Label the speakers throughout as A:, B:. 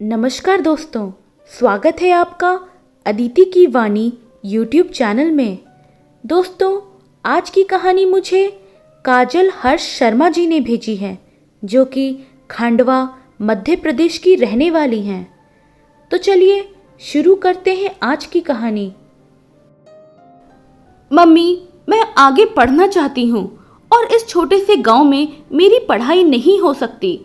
A: नमस्कार दोस्तों, स्वागत है आपका अदिति की वाणी यूट्यूब चैनल में। दोस्तों, आज की कहानी मुझे काजल हर्ष शर्मा जी ने भेजी है, जो कि खंडवा मध्य प्रदेश की रहने वाली हैं। तो चलिए शुरू करते हैं आज की कहानी। मम्मी, मैं आगे पढ़ना चाहती हूँ और इस छोटे से गांव में मेरी पढ़ाई नहीं हो सकती।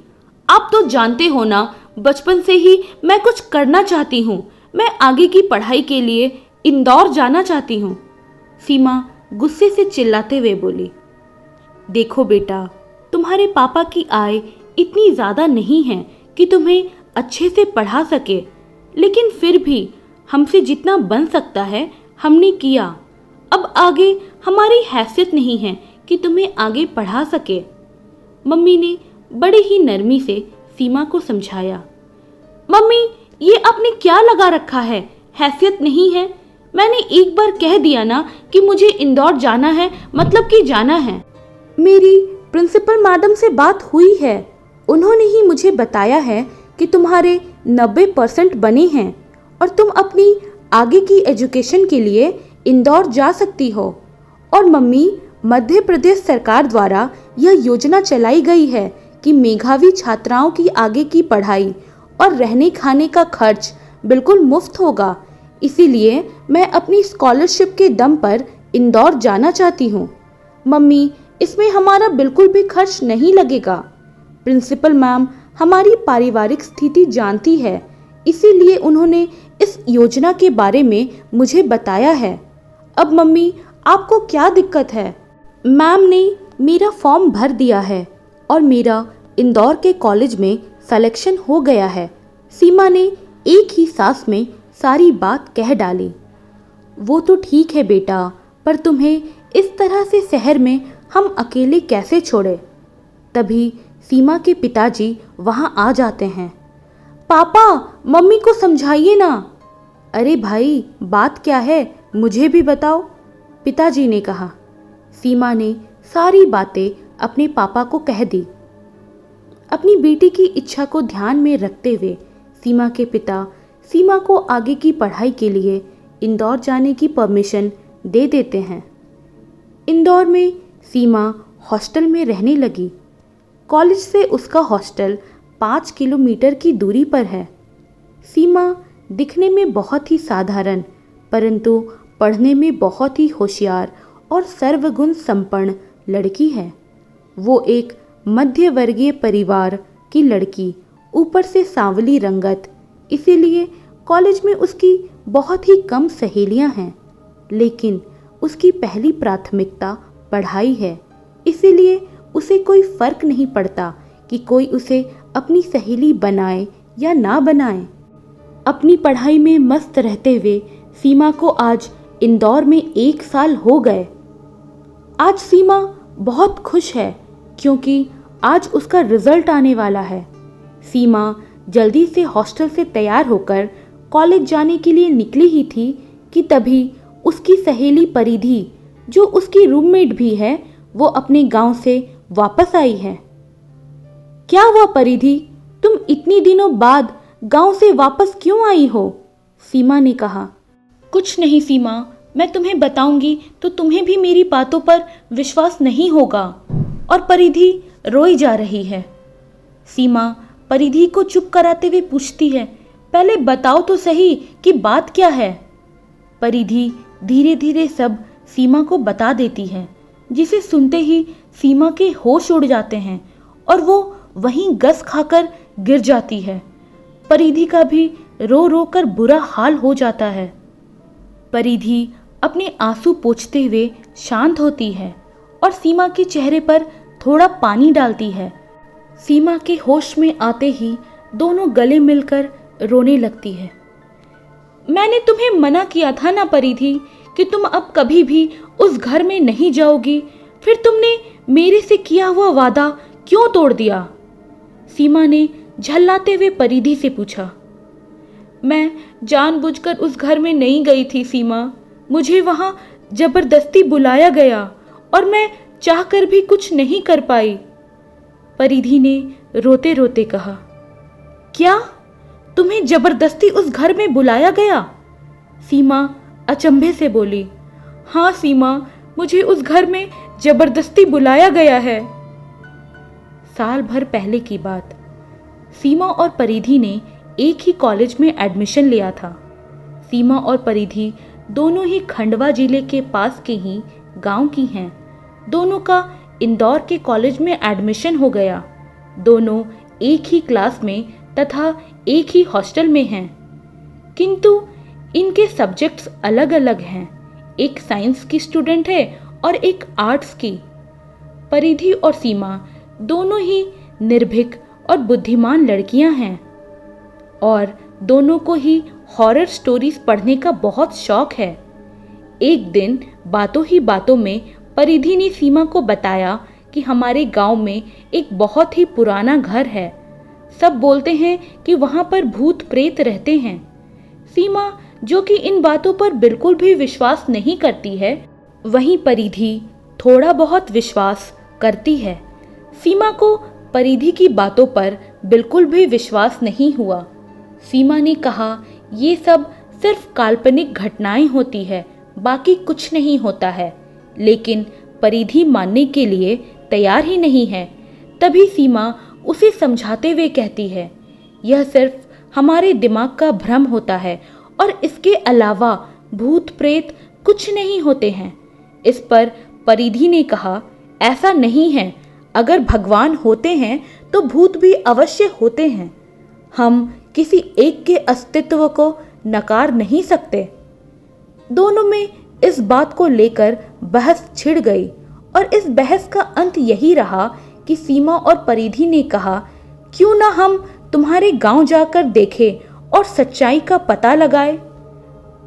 A: आप तो जानते हो ना, बचपन से ही मैं कुछ करना चाहती हूँ। मैं आगे की पढ़ाई के लिए इंदौर जाना चाहती हूँ। सीमा गुस्से से चिल्लाते हुए बोली, देखो बेटा, तुम्हारे पापा की आय इतनी ज़्यादा नहीं है कि तुम्हें अच्छे से पढ़ा सके, लेकिन फिर भी हमसे जितना बन सकता है हमने किया। अब आगे हमारी हैसियत नहीं है कि तुम्हें आगे पढ़ा सके। मम्मी ने बड़ी ही नरमी से सीमा को समझाया। मम्मी, ये आपने क्या लगा रखा है? हैसियत नहीं है। मैंने एक बार कह दिया ना कि मुझे इंदौर जाना है, मतलब कि जाना है। मेरी प्रिंसिपल मैडम से बात हुई है। उन्होंने ही मुझे बताया है कि तुम्हारे 90% बने हैं और तुम अपनी आगे की एजुकेशन के लिए इंदौर जा सकती हो। और मम्मी, मध्य प्रदेश सरकार द्वारा यह योजना चलाई गई है कि मेधावी छात्राओं की आगे की पढ़ाई और रहने खाने का खर्च बिल्कुल मुफ्त होगा। इसीलिए मैं अपनी स्कॉलरशिप के दम पर इंदौर जाना चाहती हूँ। मम्मी, इसमें हमारा बिल्कुल भी खर्च नहीं लगेगा। प्रिंसिपल मैम हमारी पारिवारिक स्थिति जानती है, इसीलिए उन्होंने इस योजना के बारे में मुझे बताया है। अब मम्मी, आपको क्या दिक्कत है? मैम ने मेरा फॉर्म भर दिया है और मेरा इंदौर के कॉलेज में सिलेक्शन हो गया है। सीमा ने एक ही सांस में सारी बात कह डाली। वो तो ठीक है बेटा, पर तुम्हें इस तरह से शहर में हम अकेले कैसे छोड़े? तभी सीमा के पिताजी वहाँ आ जाते हैं। पापा, मम्मी को समझाइए ना। अरे भाई, बात क्या है, मुझे भी बताओ, पिताजी ने कहा। सीमा ने सारी बातें अपने पापा को कह दी। अपनी बेटी की इच्छा को ध्यान में रखते हुए सीमा के पिता सीमा को आगे की पढ़ाई के लिए इंदौर जाने की परमिशन दे देते हैं। इंदौर में सीमा हॉस्टल में रहने लगी। कॉलेज से उसका हॉस्टल 5 किलोमीटर की दूरी पर है। सीमा दिखने में बहुत ही साधारण, परंतु पढ़ने में बहुत ही होशियार और सर्वगुण संपन्न लड़की है। वो एक मध्य वर्गीय परिवार की लड़की, ऊपर से सांवली रंगत, इसीलिए कॉलेज में उसकी बहुत ही कम सहेलियां हैं। लेकिन उसकी पहली प्राथमिकता पढ़ाई है, इसीलिए उसे कोई फर्क नहीं पड़ता कि कोई उसे अपनी सहेली बनाए या ना बनाए। अपनी पढ़ाई में मस्त रहते हुए सीमा को आज इंदौर में 1 साल हो गए। आज सीमा बहुत खुश है क्योंकि आज उसका रिजल्ट आने वाला है। सीमा जल्दी से हॉस्टल से तैयार होकर कॉलेज जाने के लिए निकली ही थी कि तभी उसकी सहेली परिधि, जो उसकी रूममेट भी है, वो अपने गांव से वापस आई है। क्या हुआ परिधि, तुम इतनी दिनों बाद गांव से वापस क्यों आई हो? सीमा ने कहा। कुछ नहीं सीमा, मैं तुम्हें बताऊंगी तो तुम्हें भी मेरी बातों पर विश्वास नहीं होगा। और परिधि रोई जा रही है। सीमा परिधि को चुप कराते हुए पूछती है, पहले बताओ तो सही कि बात क्या है। परिधि धीरे धीरे सब सीमा को बता देती है, जिसे सुनते ही सीमा के होश उड़ जाते हैं और वो वहीं गस खाकर गिर जाती है। परिधि का भी रो रो कर बुरा हाल हो जाता है। परिधि अपने आंसू पोंछते हुए शांत होती है और सीमा के चेहरे पर थोड़ा पानी डालती है। सीमा के होश में आते ही दोनों गले मिलकर रोने लगती है। मैंने तुम्हें मना किया था ना परिधि कि तुम अब कभी भी उस घर में नहीं जाओगी, फिर तुमने मेरे से किया हुआ वादा क्यों तोड़ दिया? सीमा ने झल्लाते हुए परिधि से पूछा। मैं जानबूझकर उस घर में नहीं गई थी सीमा, मुझे वहां जबरदस्ती बुलाया गया और मैं चाहकर भी कुछ नहीं कर पाई। परिधि ने रोते रोते कहा। क्या तुम्हें जबरदस्ती उस घर में बुलाया गया? सीमा अचंभे से बोली। हाँ सीमा, मुझे उस घर में जबरदस्ती बुलाया गया है। साल भर पहले की बात। सीमा और परिधि ने एक ही कॉलेज में एडमिशन लिया था। सीमा और परिधि दोनों ही खंडवा जिले के पास के ही गांव की हैं। दोनों का इंदौर के कॉलेज में एडमिशन हो गया। दोनों एक ही क्लास में तथा एक ही हॉस्टल में हैं, किंतु इनके सब्जेक्ट्स अलग अलग हैं। एक साइंस की स्टूडेंट है और एक आर्ट्स की। परिधि और सीमा दोनों ही निर्भीक और बुद्धिमान लड़कियां हैं और दोनों को ही हॉरर स्टोरीज पढ़ने का बहुत शौक है। एक दिन बातों ही बातों में परिधि ने सीमा को बताया कि हमारे गांव में एक बहुत ही पुराना घर है। सब बोलते हैं कि वहां पर भूत प्रेत रहते हैं। सीमा, जो कि इन बातों पर बिल्कुल भी विश्वास नहीं करती है, वहीं परिधि थोड़ा बहुत विश्वास करती है। सीमा को परिधि की बातों पर बिल्कुल भी विश्वास नहीं हुआ। सीमा ने कहा, ये सब सिर्फ काल्पनिक घटनाएं होती है, बाकी कुछ नहीं होता है। लेकिन परिधि मानने के लिए तैयार ही नहीं है। तभी सीमा उसे समझाते हुए कहती है, यह सिर्फ हमारे दिमाग का भ्रम होता है और इसके अलावा भूत प्रेत कुछ नहीं होते हैं। इस पर परिधि ने कहा, ऐसा नहीं है, अगर भगवान होते हैं तो भूत भी अवश्य होते हैं। हम किसी एक के अस्तित्व को नकार नहीं सकते। दोनों में इस बात को लेकर बहस छिड़ गई और इस बहस का अंत यही रहा कि सीमा और परिधि ने कहा, क्यों ना हम तुम्हारे गांव जाकर देखें और सच्चाई का पता लगाए।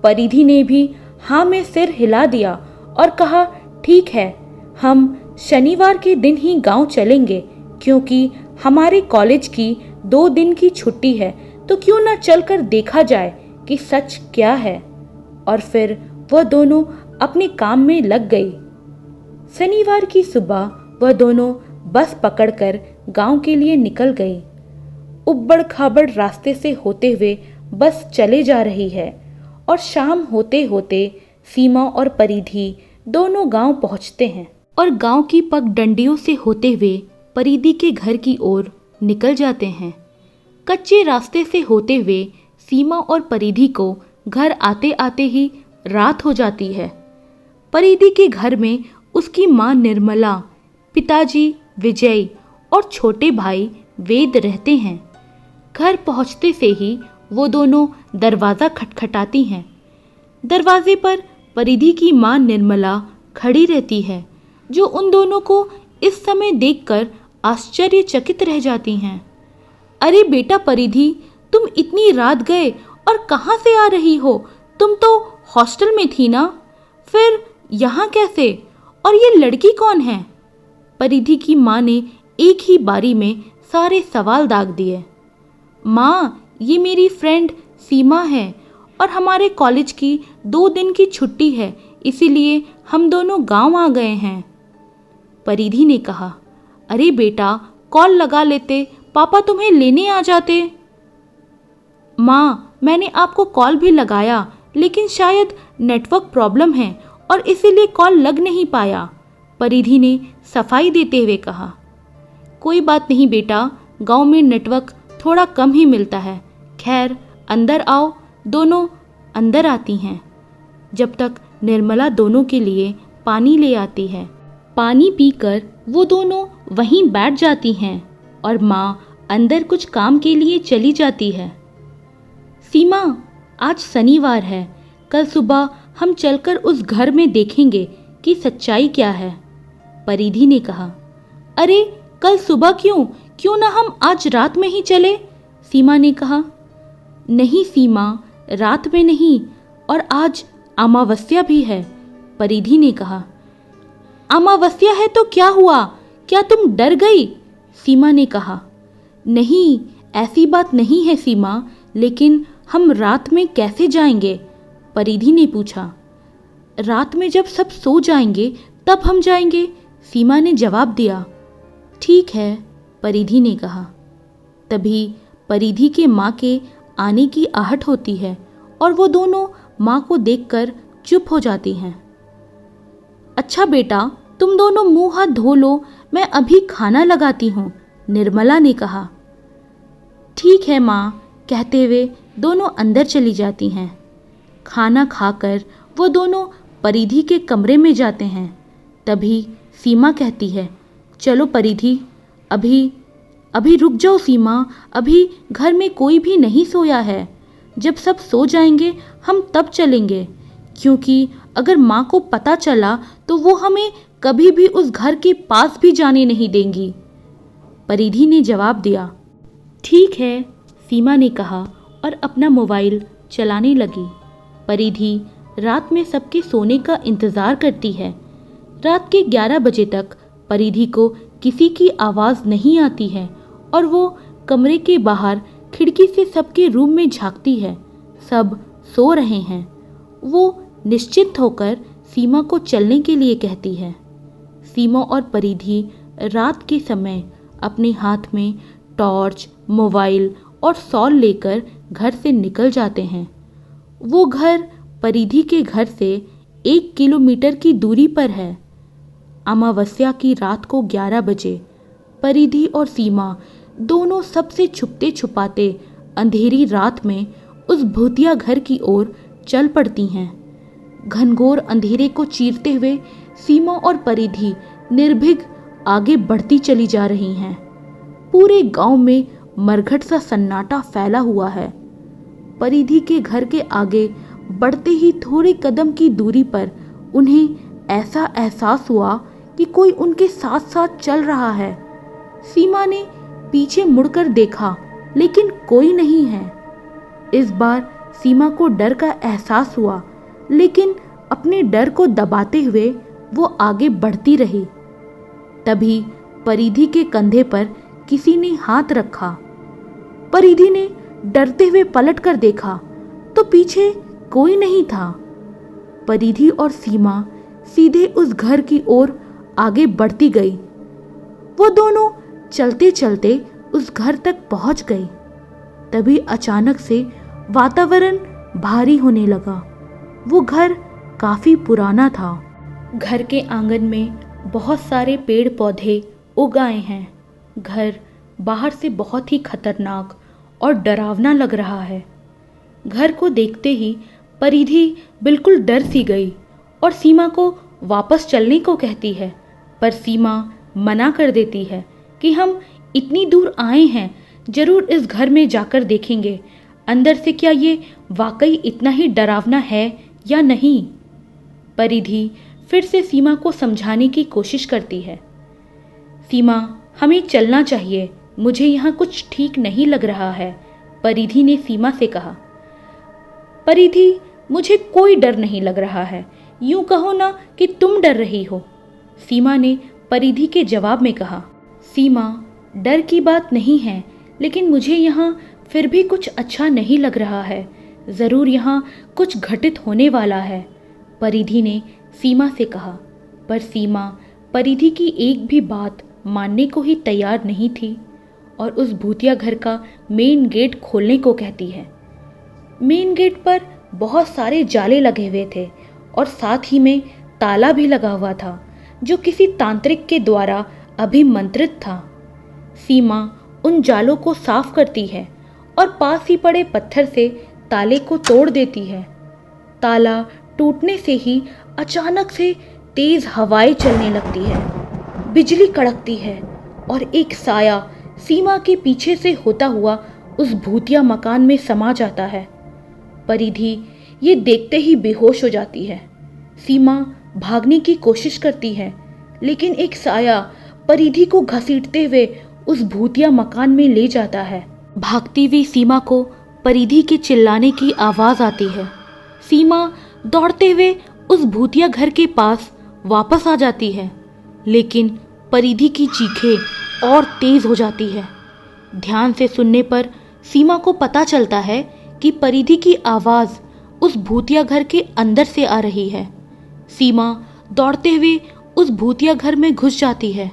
A: परिधि ने भी हाँ में सिर हिला दिया और कहा, ठीक है, हम शनिवार के दिन ही गांव चलेंगे, क्योंकि हमारे कॉलेज की 2 दिन की छुट्टी है, तो क्यों ना चलकर देखा जाए कि सच क्या है। और फिर वह दोनों अपने काम में लग गई। शनिवार की सुबह वह दोनों बस पकड़कर गांव के लिए निकल गई। उबड़ खाबड़ रास्ते से होते हुए बस चले जा रही है और शाम होते होते सीमा और परिधि दोनों गांव पहुंचते हैं और गांव की पगडंडियों से होते हुए परिधि के घर की ओर निकल जाते हैं। कच्चे रास्ते से होते हुए सीमा और परिधि को घर आते आते ही रात हो जाती है। परिधि के घर में उसकी मां निर्मला, पिताजी विजय और छोटे भाई वेद रहते हैं। घर पहुंचते से ही वो दोनों दरवाज़ा खटखटाती हैं। दरवाजे पर परिधि की मां निर्मला खड़ी रहती है, जो उन दोनों को इस समय देखकर आश्चर्यचकित रह जाती हैं। अरे बेटा परिधि, तुम इतनी रात गए और कहाँ से आ रही हो? तुम तो हॉस्टल में थी ना, फिर यहाँ कैसे? और ये लड़की कौन है? परिधि की माँ ने एक ही बारी में सारे सवाल दाग दिए। माँ, ये मेरी फ्रेंड सीमा है और हमारे कॉलेज की 2 दिन की छुट्टी है, इसीलिए हम दोनों गांव आ गए हैं। परिधि ने कहा, अरे बेटा, कॉल लगा लेते, पापा तुम्हें लेने आ जाते। माँ, मैंने आपको कॉल भी लगाया, लेकिन शायद नेटवर्क प्रॉब्लम है और इसीलिए कॉल लग नहीं पाया, परिधि ने सफाई देते हुए कहा। कोई बात नहीं बेटा, गांव में नेटवर्क थोड़ा कम ही मिलता है। खैर, अंदर आओ। दोनों अंदर आती हैं। जब तक निर्मला दोनों के लिए पानी ले आती है। पानी पीकर वो दोनों वहीं बैठ जाती हैं और माँ अंदर कुछ काम के लिए चली जाती है। सीमा, आज शनिवार है, कल सुबह हम चलकर उस घर में देखेंगे कि सच्चाई क्या है, परिधि ने कहा। अरे कल सुबह क्यों ना हम आज रात में ही चले, सीमा ने कहा। नहीं सीमा, रात में नहीं, और आज अमावस्या भी है, परिधि ने कहा। अमावस्या है तो क्या हुआ, क्या तुम डर गई, सीमा ने कहा। नहीं, ऐसी बात नहीं है सीमा, लेकिन हम रात में कैसे जाएंगे, परिधि ने पूछा। रात में जब सब सो जाएंगे तब हम जाएंगे, सीमा ने जवाब दिया। ठीक है, परिधि ने कहा। तभी परिधि के माँ के आने की आहट होती है और वो दोनों माँ को देखकर चुप हो जाती हैं। अच्छा बेटा, तुम दोनों मुंह हाथ धो लो, मैं अभी खाना लगाती हूँ, निर्मला ने कहा। ठीक है माँ, कहते हुए दोनों अंदर चली जाती हैं। खाना खाकर वो दोनों परिधि के कमरे में जाते हैं। तभी सीमा कहती है, चलो परिधि, अभी रुक जाओ सीमा, अभी घर में कोई भी नहीं सोया है। जब सब सो जाएंगे हम तब चलेंगे, क्योंकि अगर माँ को पता चला तो वो हमें कभी भी उस घर के पास भी जाने नहीं देंगी। परिधि ने जवाब दिया। ठीक है, सीमा ने कहा और अपना मोबाइल चलाने लगी। परिधि रात में सबके सोने का इंतज़ार करती है। रात के 11 बजे तक परिधि को किसी की आवाज़ नहीं आती है और वो कमरे के बाहर खिड़की से सबके रूम में झांकती है। सब सो रहे हैं। वो निश्चिंत होकर सीमा को चलने के लिए कहती है। सीमा और परिधि रात के समय अपने हाथ में टॉर्च, मोबाइल और शॉल लेकर घर से निकल जाते हैं। वो घर परिधि के घर से 1 किलोमीटर की दूरी पर है। अमावस्या की रात को 11 बजे परिधि और सीमा दोनों सबसे छुपते छुपाते अंधेरी रात में उस भूतिया घर की ओर चल पड़ती हैं। घनघोर अंधेरे को चीरते हुए सीमा और परिधि निर्भीक आगे बढ़ती चली जा रही हैं। पूरे गांव में मरघट सा सन्नाटा फैला हुआ है। परिधि के घर के आगे बढ़ते ही थोड़े कदम की दूरी पर उन्हें ऐसा एहसास हुआ कि कोई उनके साथ साथ चल रहा है। सीमा ने पीछे मुड़कर देखा, लेकिन कोई नहीं है। इस बार सीमा को डर का एहसास हुआ, लेकिन अपने डर को दबाते हुए वो आगे बढ़ती रही। तभी परिधि के कंधे पर किसी ने हाथ रखा। परिधि ने डरते हुए पलट कर देखा तो पीछे कोई नहीं था। परिधि और सीमा सीधे उस घर की ओर आगे बढ़ती गई। वो दोनों चलते चलते उस घर तक पहुंच गई। तभी अचानक से वातावरण भारी होने लगा। वो घर काफी पुराना था। घर के आंगन में बहुत सारे पेड़ पौधे उग आए हैं। घर बाहर से बहुत ही खतरनाक और डरावना लग रहा है। घर को देखते ही परिधि बिल्कुल डर सी गई और सीमा को वापस चलने को कहती है, पर सीमा मना कर देती है कि हम इतनी दूर आए हैं, जरूर इस घर में जाकर देखेंगे अंदर से क्या ये वाकई इतना ही डरावना है या नहीं। परिधि फिर से सीमा को समझाने की कोशिश करती है। सीमा, हमें चलना चाहिए, मुझे यहाँ कुछ ठीक नहीं लग रहा है, परिधि ने सीमा से कहा। परिधि, मुझे कोई डर नहीं लग रहा है, यूं कहो ना कि तुम डर रही हो, सीमा ने परिधि के जवाब में कहा। सीमा, डर की बात नहीं है, लेकिन मुझे यहाँ फिर भी कुछ अच्छा नहीं लग रहा है। ज़रूर यहाँ कुछ घटित होने वाला है, परिधि ने सीमा से कहा। पर सीमा परिधि की एक भी बात मानने को ही तैयार नहीं थी और उस भूतिया घर का मेन गेट खोलने को कहती है। मेन गेट पर बहुत सारे जाले लगे हुए थे और साथ ही में ताला भी लगा हुआ था, जो किसी तांत्रिक के द्वारा अभिमंत्रित था। सीमा उन जालों को साफ करती है और पास ही पड़े पत्थर से ताले को तोड़ देती है। ताला टूटने से ही अचानक से तेज हवाएं चलने लगती है, बिजली कड़कती है और एक साया सीमा के पीछे से होता हुआ उस भूतिया मकान में समा जाता है। परिधि ये देखते ही बेहोश हो जाती है। सीमा भागने की कोशिश करती है, लेकिन एक साया परिधि को घसीटते हुए उस भूतिया मकान में ले जाता है। भागती हुई सीमा को परिधि के चिल्लाने की आवाज़ आती है। सीमा दौड़ते हुए उस भूतिया घर के पास वापस आ जाती है, लेकिन परिधि की चीखें और तेज हो जाती है। ध्यान से सुनने पर सीमा को पता चलता है कि परिधि की आवाज़ उस भूतिया घर के अंदर से आ रही है। सीमा दौड़ते हुए उस भूतिया घर में घुस जाती है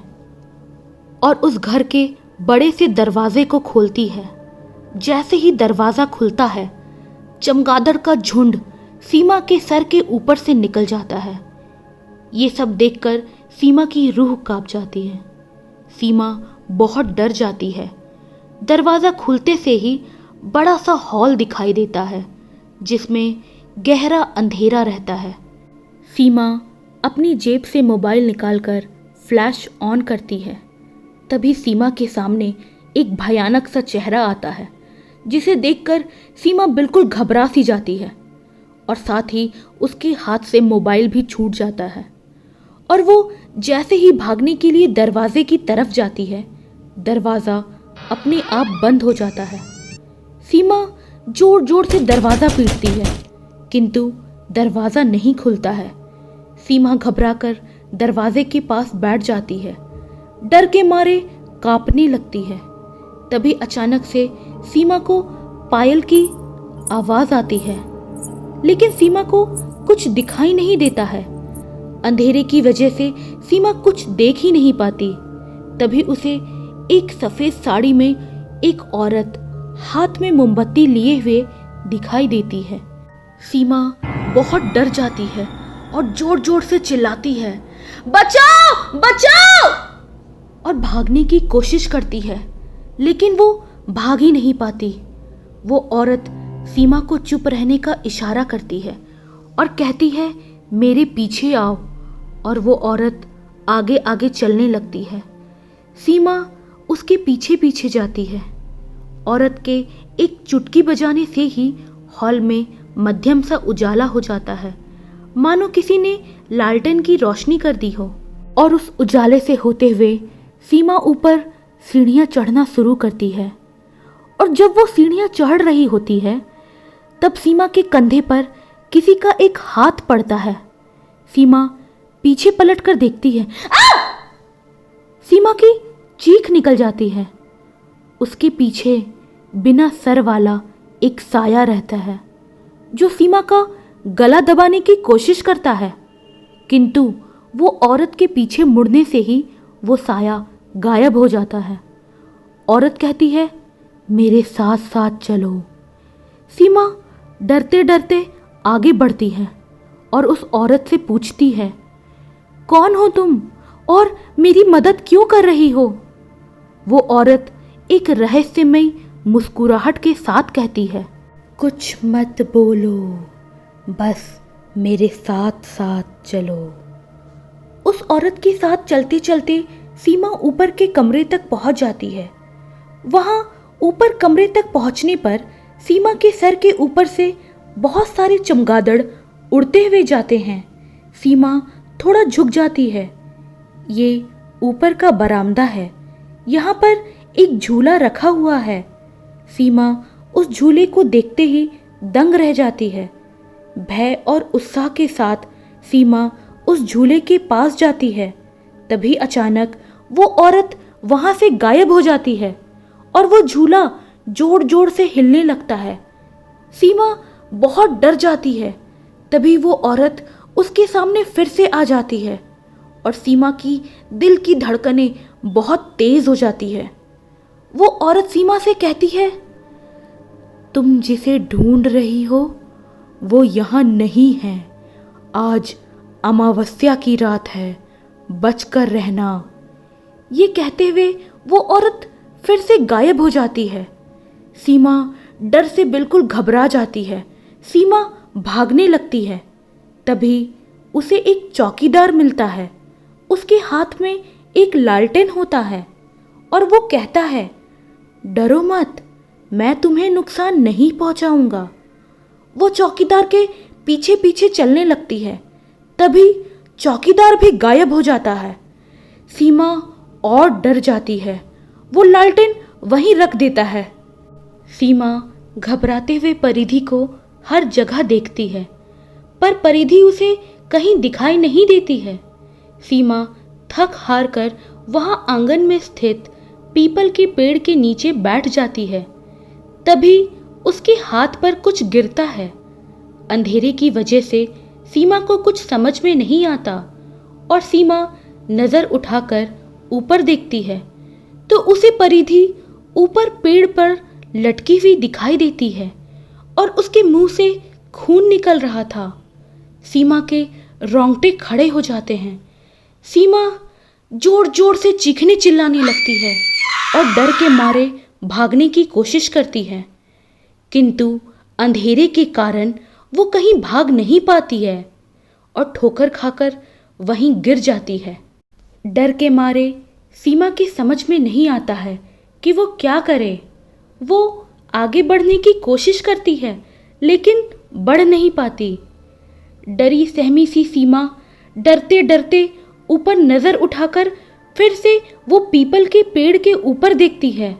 A: और उस घर के बड़े से दरवाजे को खोलती है। जैसे ही दरवाजा खुलता है, चमगादड़ का झुंड सीमा के सर के ऊपर से निकल जाता है। ये सब देखकर सीमा की रूह कांप जाती है। सीमा बहुत डर जाती है। दरवाजा खुलते से ही बड़ा सा हॉल दिखाई देता है जिसमें गहरा अंधेरा रहता है। सीमा अपनी जेब से मोबाइल निकालकर फ्लैश ऑन करती है। तभी सीमा के सामने एक भयानक सा चेहरा आता है जिसे देखकर सीमा बिल्कुल घबरा सी जाती है और साथ ही उसके हाथ से मोबाइल भी छूट जाता है और वो जैसे ही भागने के लिए दरवाजे की तरफ जाती है, दरवाज़ा अपने आप बंद हो जाता है। सीमा जोर जोर से दरवाज़ा पीटती है किंतु दरवाज़ा नहीं खुलता है। सीमा घबराकर दरवाजे के पास बैठ जाती है, डर के मारे कांपने लगती है। तभी अचानक से सीमा को पायल की आवाज़ आती है, लेकिन सीमा को कुछ दिखाई नहीं देता है। अंधेरे की वजह से सीमा कुछ देख ही नहीं पाती। तभी उसे एक सफ़ेद साड़ी में एक औरत हाथ में मोमबत्ती लिए हुए दिखाई देती है। सीमा बहुत डर जाती है और जोर जोर से चिल्लाती है, बचाओ बचाओ, और भागने की कोशिश करती है, लेकिन वो भाग ही नहीं पाती। वो औरत सीमा को चुप रहने का इशारा करती है और कहती है, मेरे पीछे आओ, और वो औरत आगे आगे चलने लगती है। सीमा उसके पीछे पीछे जाती है। औरत के एक चुटकी बजाने से ही हॉल में मध्यम सा उजाला हो जाता है, मानो किसी ने लालटेन की रोशनी कर दी हो। और उस उजाले से होते हुए सीमा ऊपर सीढ़ियाँ चढ़ना शुरू करती है। और जब वो सीढ़ियाँ चढ़ रही होती है तब सीमा के कंधे पर किसी का एक हाथ पड़ता है। सीमा पीछे पलटकर देखती है। सीमा की चीख निकल जाती है। उसके पीछे बिना सर वाला एक साया रहता है जो सीमा का गला दबाने की कोशिश करता है, किंतु वो औरत के पीछे मुड़ने से ही वो साया गायब हो जाता है। औरत कहती है, मेरे साथ साथ चलो। सीमा डरते डरते आगे बढ़ती है और उस औरत से पूछती है, कौन हो तुम और मेरी मदद क्यों कर रही हो? वो औरत एक रहस्यमयी मुस्कुराहट के साथ कहती है, कुछ मत बोलो, बस मेरे साथ साथ चलो। उस औरत के साथ चलते चलते सीमा ऊपर के कमरे तक पहुंच जाती है। वहां ऊपर कमरे तक पहुंचने पर सीमा के सर के ऊपर से बहुत सारे चमगादड़ उड़ते हुए जाते हैं। सीमा थोड़ा झुक जाती है। ये ऊपर का बरामदा है। यहाँ पर एक झूला रखा हुआ है। सीमा उस झूले को देखते ही दंग रह जाती है। भय और उत्साह के साथ सीमा उस झूले के पास जाती है। तभी अचानक वो औरत वहां से गायब हो जाती है और वो झूला जोर जोर से हिलने लगता है। सीमा बहुत डर जाती है। तभी वो औरत उसके सामने फिर से आ जाती है और सीमा की दिल की धड़कनें बहुत तेज हो जाती है। वो औरत सीमा से कहती है, तुम जिसे ढूंढ रही हो वो यहाँ नहीं है। आज अमावस्या की रात है, बचकर रहना। ये कहते हुए वो औरत फिर से गायब हो जाती है। सीमा डर से बिल्कुल घबरा जाती है। सीमा भागने लगती है। तभी उसे एक चौकीदार मिलता है। उसके हाथ में एक लालटेन होता है और वो कहता है, डरो मत, मैं तुम्हें नुकसान नहीं पहुंचाऊंगा। वो चौकीदार के पीछे पीछे चलने लगती है। तभी चौकीदार भी गायब हो जाता है। सीमा और डर जाती है। वो लालटेन वहीं रख देता है। सीमा घबराते हुए परिधि को हर जगह देखती है, पर परिधि उसे कहीं दिखाई नहीं देती है। सीमा थक हार कर वहां आंगन में स्थित पीपल के पेड़ के नीचे बैठ जाती है। तभी उसके हाथ पर कुछ गिरता है। अंधेरे की वजह से सीमा को कुछ समझ में नहीं आता और सीमा नजर उठाकर ऊपर देखती है तो उसे परिधि ऊपर पेड़ पर लटकी हुई दिखाई देती है और उसके मुंह से खून निकल रहा था। सीमा के रोंगटे खड़े हो जाते हैं। सीमा जोर जोर से चीखने चिल्लाने लगती है और डर के मारे भागने की कोशिश करती है, किंतु अंधेरे के कारण वो कहीं भाग नहीं पाती है और ठोकर खाकर वहीं गिर जाती है। डर के मारे सीमा के समझ में नहीं आता है कि वो क्या करे। वो आगे बढ़ने की कोशिश करती है लेकिन बढ़ नहीं पाती। डरी सहमी सी सीमा डरते डरते ऊपर नजर उठाकर फिर से वो पीपल के पेड़ के ऊपर देखती है,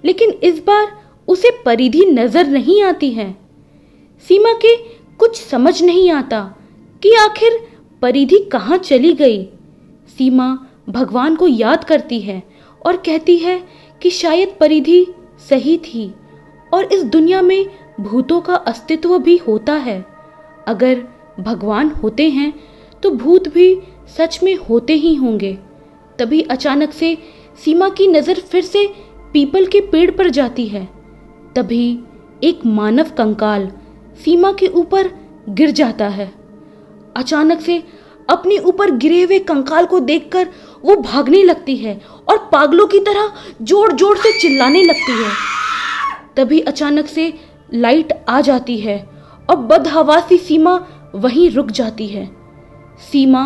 A: लेकिन इस बार उसे परिधि नजर नहीं आती है। सीमा के कुछ समझ नहीं आता कि आखिर परिधि कहाँ चली गई। सीमा भगवान को याद करती है और कहती है कि शायद परिधि सही थी और इस दुनिया में भूतों का अस्तित्व भी होता है। अगर भगवान होते हैं तो भूत भी सच में होते ही होंगे। तभी अचानक से सीमा की नज़र फिर से पीपल के पेड़ पर जाती है। तभी एक मानव कंकाल सीमा के ऊपर गिर जाता है। अचानक से अपने ऊपर गिरे हुए कंकाल को देखकर वो भागने लगती है और पागलों की तरह जोर जोर से चिल्लाने लगती है। तभी अचानक से लाइट आ जाती है और बदहवासी सीमा वहीं रुक जाती है। सीमा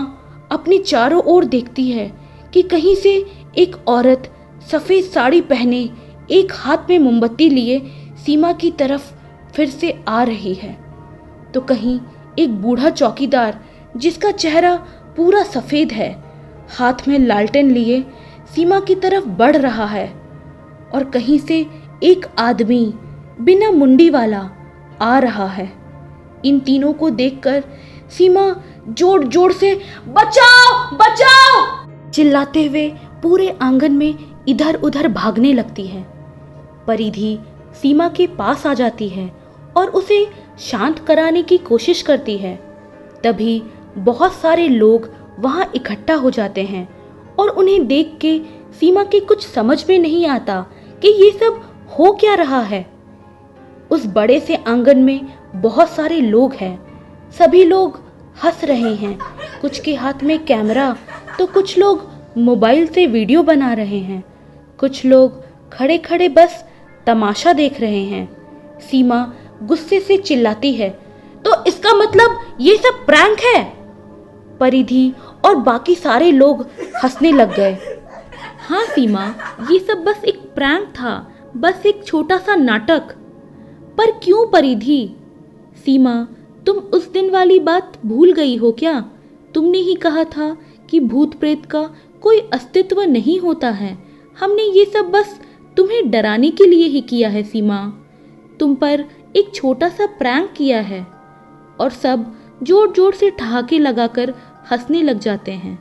A: अपनी चारों ओर देखती है कि कहीं से एक औरत सफ़ेद साड़ी पहने एक हाथ में मोमबत्ती लिए सीमा की तरफ फिर से आ रही है, तो कहीं एक बूढ़ा चौकीदार जिसका चेहरा पूरा सफ़ेद है, हाथ में लालटेन लिए सीमा की तरफ बढ़ रहा है। और कहीं से एक आदमी बिना मुंडी वाला आ रहा है। इन तीनों को देखकर सीमा जोर जोर से बचाओ बचाओ चिल्लाते हुए पूरे आंगन में इधर उधर भागने लगती है। परिधि सीमा के पास आ जाती है और उसे शांत कराने की कोशिश करती है। तभी बहुत सारे लोग वहां इकट्ठा हो जाते हैं और उन्हें देख के सीमा के कुछ समझ में नहीं आता कि ये सब हो क्या रहा है। उस बड़े से आंगन में बहुत सारे लोग हैं। सभी लोग हंस रहे हैं, कुछ के हाथ में कैमरा तो कुछ लोग मोबाइल से वीडियो बना रहे हैं, कुछ लोग खड़े खड़े बस तमाशा देख रहे हैं। सीमा गुस्से से चिल्लाती है, तो इसका मतलब ये सब प्रैंक है। परिधि और बाकी सारे लोग हंसने लग गए। हाँ सीमा, ये सब बस एक प्रैंक था, बस एक छोटा सा नाटक। पर क्यों परिधि? सीमा, तुम उस दिन वाली बात भूल गई हो क्या? तुमने ही कहा था कि भूत प्रेत का कोई अस्तित्व नहीं होता है। हमने ये सब बस तुम्हें डराने के लिए ही किया है सीमा। तुम पर एक छोटा सा प्रैंक किया है। और सब जोर जोर से ठहाके लगाकर हंसने लग जाते हैं।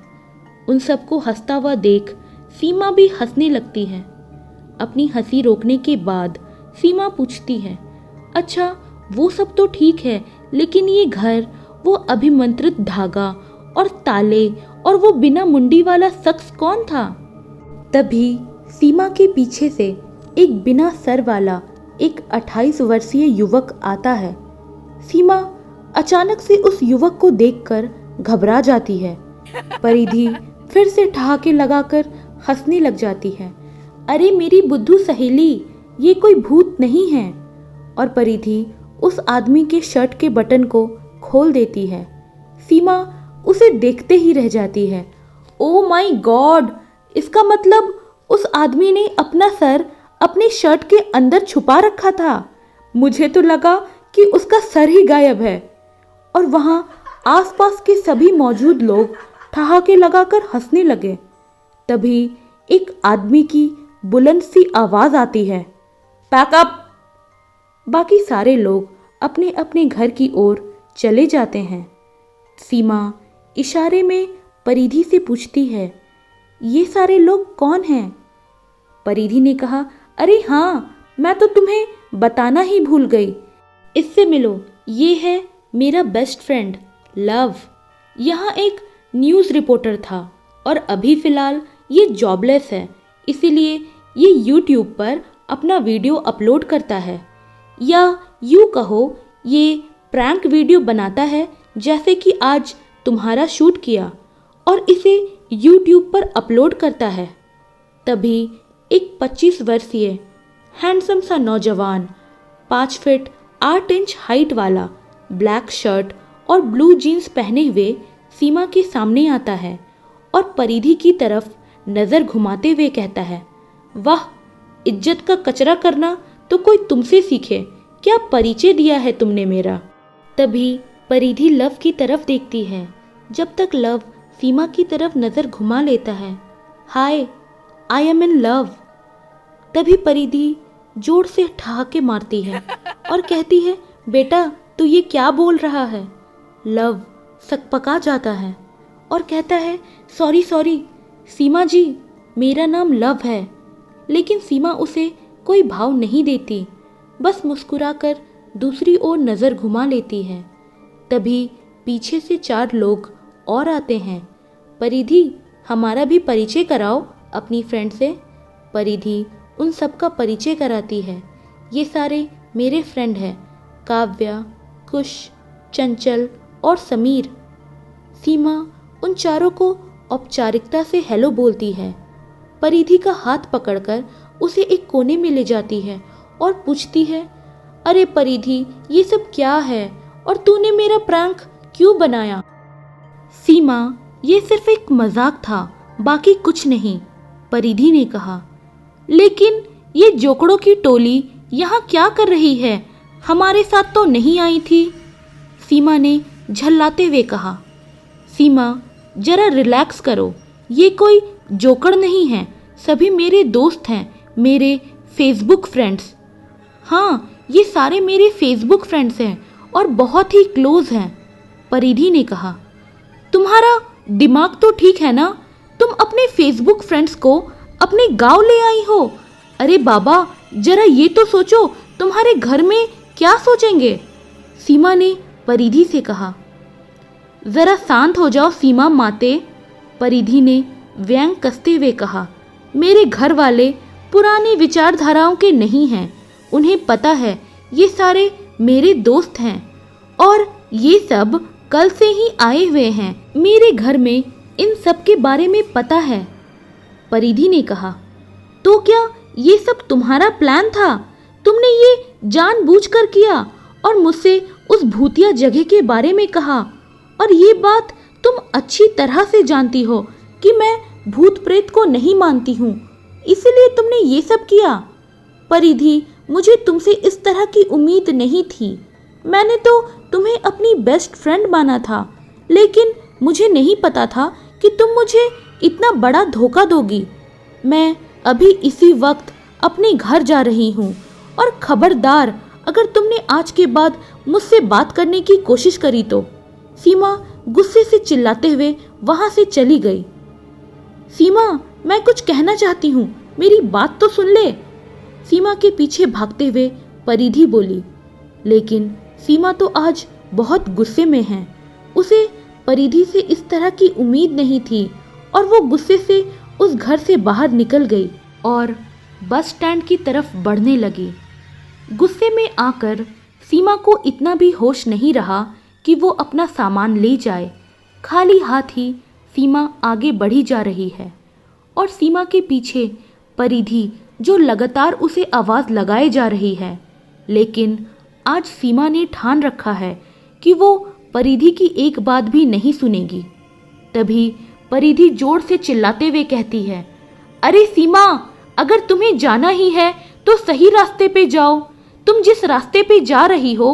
A: उन सबको हंसता हुआ देख सीमा भी हंसने लगती है। अपनी हंसी रोकने के बाद सीमा पूछती है, अच्छा वो सब तो ठीक है, लेकिन ये घर, वो अभिमंत्रित धागा और ताले और वो बिना मुंडी वाला शख्स कौन था? तभी सीमा के पीछे से एक बिना सर वाला एक 28 वर्षीय युवक आता है। सीमा अचानक से उस युवक को देखकर घबरा जाती है। परिधि फिर से ठहाके लगाकर हंसने लग जाती है। अरे मेरी बुद्धू सहेली, ये कोई भूत नहीं है। और परिधि उस आदमी के शर्ट के बटन को खोल देती है। सीमा उसे देखते ही रह जाती है। ओह माय गॉड, इसका मतलब उस आदमी ने अपना सर अपने शर्ट के अंदर छुपा रखा था। मुझे तो लगा कि उसका सर ही गायब है। और वहाँ आसपास के सभी मौजूद लोग ठहाके लगाकर हंसने लगे। तभी एक आदमी की बुलंद सी आवाज़ आती है, पैकअप। बाकी सारे लोग अपने अपने घर की ओर चले जाते हैं। सीमा इशारे में परिधि से पूछती है, ये सारे लोग कौन हैं? परिधि ने कहा, अरे हाँ, मैं तो तुम्हें बताना ही भूल गई। इससे मिलो, ये है मेरा बेस्ट फ्रेंड लव। यहाँ एक न्यूज़ रिपोर्टर था और अभी फ़िलहाल ये जॉबलेस है, इसीलिए ये यूट्यूब पर अपना वीडियो अपलोड करता है, या यूँ कहो ये प्रैंक वीडियो बनाता है, जैसे कि आज तुम्हारा शूट किया और इसे यूट्यूब पर अपलोड करता है। तभी एक 25 वर्षीय हैंडसम सा नौजवान 5 फीट 8 इंच हाइट वाला ब्लैक शर्ट और ब्लू जीन्स पहने हुए सीमा के सामने आता है और परिधि की तरफ नज़र घुमाते हुए कहता है, वाह, इज्जत का कचरा करना तो कोई तुमसे सीखे, क्या परिचय दिया है तुमने मेरा। तभी परिधि लव की तरफ देखती है। जब तक लव सीमा की तरफ नज़र घुमा लेता है, हाय, आई एम इन लव। तभी परिधि जोर से ठहाके मारती है और कहती है, बेटा तू ये क्या बोल रहा है। लव सकपका जाता है और कहता है, सॉरी सीमा जी, मेरा नाम लव है। लेकिन सीमा उसे कोई भाव नहीं देती, बस मुस्कुराकर दूसरी ओर नज़र घुमा लेती है। तभी पीछे से 4 लोग और आते हैं। परिधि, हमारा भी परिचय कराओ अपनी फ्रेंड से। परिधि उन सब का परिचय कराती है। ये सारे मेरे फ्रेंड हैं, काव्या, कुश, चंचल और समीर। सीमा उन चारों को औपचारिकता से हेलो बोलती है। परिधि का हाथ पकड़कर उसे एक कोने में ले जाती है और पूछती है, अरे परिधि, ये सब क्या है और तूने मेरा प्रैंक क्यों बनाया। सीमा, ये सिर्फ एक मजाक था, बाकी कुछ नहीं, परिधि ने कहा। लेकिन ये जोकड़ों की टोली यहाँ क्या कर रही है, हमारे साथ तो नहीं आई थी, सीमा ने झल्लाते हुए कहा। सीमा, जरा रिलैक्स करो, ये कोई जोकड़ नहीं है, सभी मेरे दोस्त हैं, मेरे फेसबुक फ्रेंड्स। हाँ, ये सारे मेरे फेसबुक फ्रेंड्स हैं और बहुत ही क्लोज हैं, परिधि ने कहा। तुम्हारा दिमाग तो ठीक है ना, तुम अपने फेसबुक फ्रेंड्स को अपने गांव ले आई हो। अरे बाबा, जरा ये तो सोचो, तुम्हारे घर में क्या सोचेंगे, सीमा ने परिधि से कहा। जरा शांत हो जाओ सीमा माते, परिधि ने व्यंग कसते हुए कहा। मेरे घर वाले पुरानी विचारधाराओं के नहीं हैं, उन्हें पता है ये सारे मेरे दोस्त हैं और ये सब कल से ही आए हुए हैं, मेरे घर में इन सब के बारे में पता है, परिधि ने कहा। तो क्या ये सब तुम्हारा प्लान था, तुमने ये जानबूझकर किया और मुझसे उस भूतिया जगह के बारे में कहा, और ये बात तुम अच्छी तरह से जानती हो कि मैं भूत प्रेत को नहीं मानती हूँ, इसलिए तुमने ये सब किया। परिधि, मुझे तुमसे इस तरह की उम्मीद नहीं थी, मैंने तो तुम्हें अपनी बेस्ट फ्रेंड माना था, लेकिन मुझे नहीं पता था कि तुम मुझे इतना बड़ा धोखा दोगी। मैं अभी इसी वक्त अपने घर जा रही हूँ और खबरदार अगर तुमने आज के बाद मुझसे बात करने की कोशिश करी तो। सीमा गुस्से से चिल्लाते हुए वहां से चली गई। सीमा, मैं कुछ कहना चाहती हूँ, मेरी बात तो सुन ले, सीमा के पीछे भागते हुए परिधि बोली। लेकिन सीमा तो आज बहुत गुस्से में है, उसे परिधि से इस तरह की उम्मीद नहीं थी और वो गुस्से से उस घर से बाहर निकल गई और बस स्टैंड की तरफ बढ़ने लगी। गुस्से में आकर सीमा को इतना भी होश नहीं रहा कि वो अपना सामान ले जाए। खाली हाथ ही सीमा आगे बढ़ी जा रही है और सीमा के पीछे परिधि जो लगातार उसे आवाज़ लगाए जा रही है। लेकिन आज सीमा ने ठान रखा है कि वो परिधि की एक बात भी नहीं सुनेगी। तभी परिधि जोर से चिल्लाते हुए कहती है, अरे सीमा, अगर तुम्हें जाना ही है तो सही रास्ते पे जाओ। तुम जिस रास्ते पे जा रही हो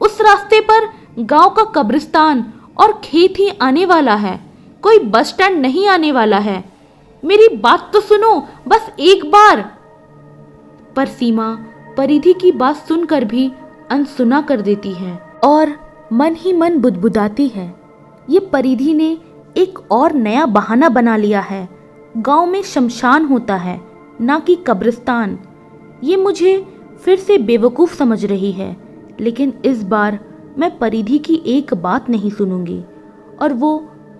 A: उस रास्ते पर गांव का कब्रिस्तान और खेत ही आने वाला है, कोई बस स्टैंड नहीं आने वाला है। मेरी बात तो सुनो, बस एक बार। पर सीमा परिधि की बात सुनकर भी अनसुना कर देती है और मन ही मन बुदबुदाती है। ये परिधि ने एक और नया बहाना बना लिया है। गांव में शमशान होता है, ना कि कब्रिस्तान। ये मुझे फिर से बेवकूफ़ समझ रही है, लेकिन इस बार मैं परिधि की एक बात नहीं सुनूंगी। और वो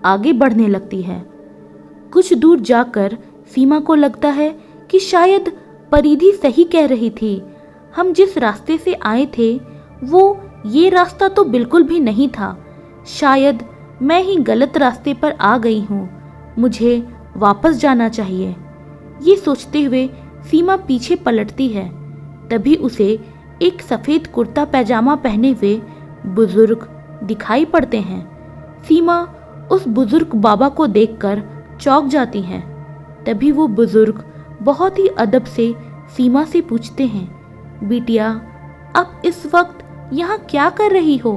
A: आगे बढ़ने लगती है। कुछ दूर जाकर सीमा को लगता है कि शायद परिधि सही कह रही थी। हम जिस रास्ते से आए थे वो ये रास्ता तो बिल्कुल भी नहीं था। शायद मैं ही गलत रास्ते पर आ गई हूँ। मुझे वापस जाना चाहिए। ये सोचते हुए सीमा पीछे पलटती है। तभी उसे एक सफ़ेद कुर्ता पैजामा पहने हुए बुजुर्ग दिखाई पड़ते हैं। सीमा उस बुजुर्ग बाबा को देखकर चौंक जाती है। तभी वो बुजुर्ग बहुत ही अदब से सीमा से पूछते हैं, बिटिया आप इस वक्त यहाँ क्या कर रही हो?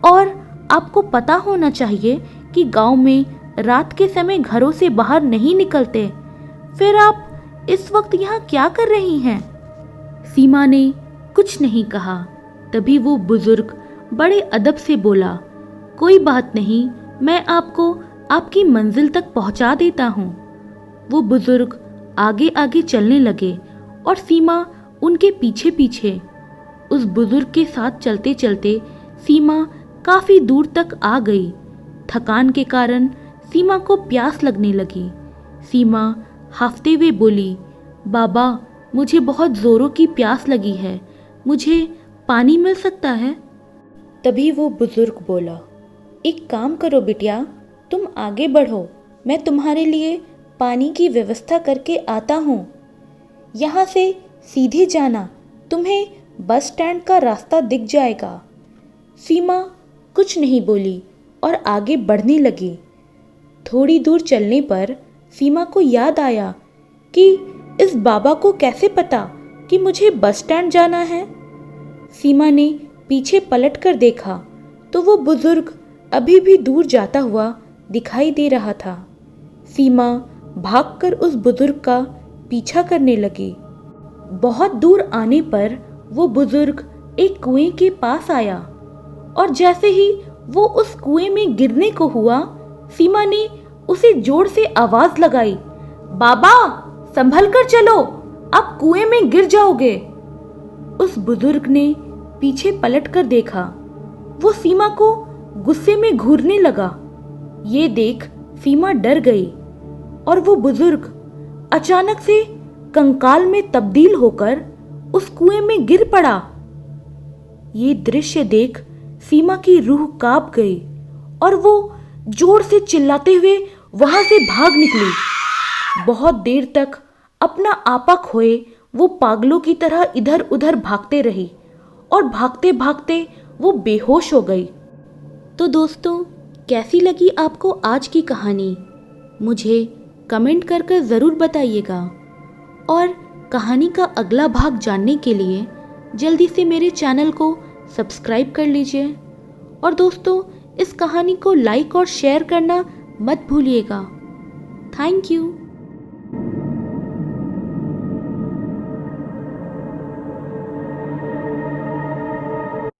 A: और आपको पता होना चाहिए कि गांव में रात के समय घरों से बाहर नहीं निकलते। फिर आप इस वक्त यहाँ क्या कर रही हैं? सीमा ने कुछ नहीं कहा। तभी वो बुजुर्ग बड़े अदब से बोला, कोई बात नहीं, मैं आपको आपकी मंजिल तक पहुँचा देता हूँ। वो बुजुर्ग आगे आगे चलने लगे और सीमा उनके पीछे पीछे। उस बुजुर्ग के साथ चलते चलते सीमा काफ़ी दूर तक आ गई। थकान के कारण सीमा को प्यास लगने लगी। सीमा हांफते हुए बोली, बाबा मुझे बहुत ज़ोरों की प्यास लगी है, मुझे पानी मिल सकता है? तभी वो बुजुर्ग बोला, एक काम करो बिटिया, तुम आगे बढ़ो, मैं तुम्हारे लिए पानी की व्यवस्था करके आता हूँ। यहाँ से सीधे जाना, तुम्हें बस स्टैंड का रास्ता दिख जाएगा। सीमा कुछ नहीं बोली और आगे बढ़ने लगी। थोड़ी दूर चलने पर सीमा को याद आया कि इस बाबा को कैसे पता कि मुझे बस स्टैंड जाना है। सीमा ने पीछे पलट कर देखा तो वो बुजुर्ग अभी भी दूर जाता हुआ दिखाई दे रहा था। सीमा भागकर उस बुजुर्ग का पीछा करने लगी। बहुत दूर आने पर वो बुजुर्ग एक कुएं के पास आया और जैसे ही वो उस कुएं में गिरने को हुआ, सीमा ने उसे जोर से आवाज लगाई, बाबा संभल कर चलो, आप कुएं में गिर जाओगे। उस बुजुर्ग ने पीछे पलट कर देखा। वो सीमा को गुस्से में घूरने लगा। ये देख सीमा डर गई और वो बुजुर्ग अचानक से कंकाल में तब्दील होकर उस कुएं में गिर पड़ा। ये दृश्य देख सीमा की रूह कांप गई और वो जोर से चिल्लाते हुए वहां से भाग निकली। बहुत देर तक अपना आपा खोए वो पागलों की तरह इधर उधर भागते रही और भागते भागते वो बेहोश हो गई। तो दोस्तों, कैसी लगी आपको आज की कहानी? मुझे कमेंट कर ज़रूर बताइएगा और कहानी का अगला भाग जानने के लिए जल्दी से मेरे चैनल को सब्सक्राइब कर लीजिए। और दोस्तों, इस कहानी को लाइक और शेयर करना मत भूलिएगा। Thank you.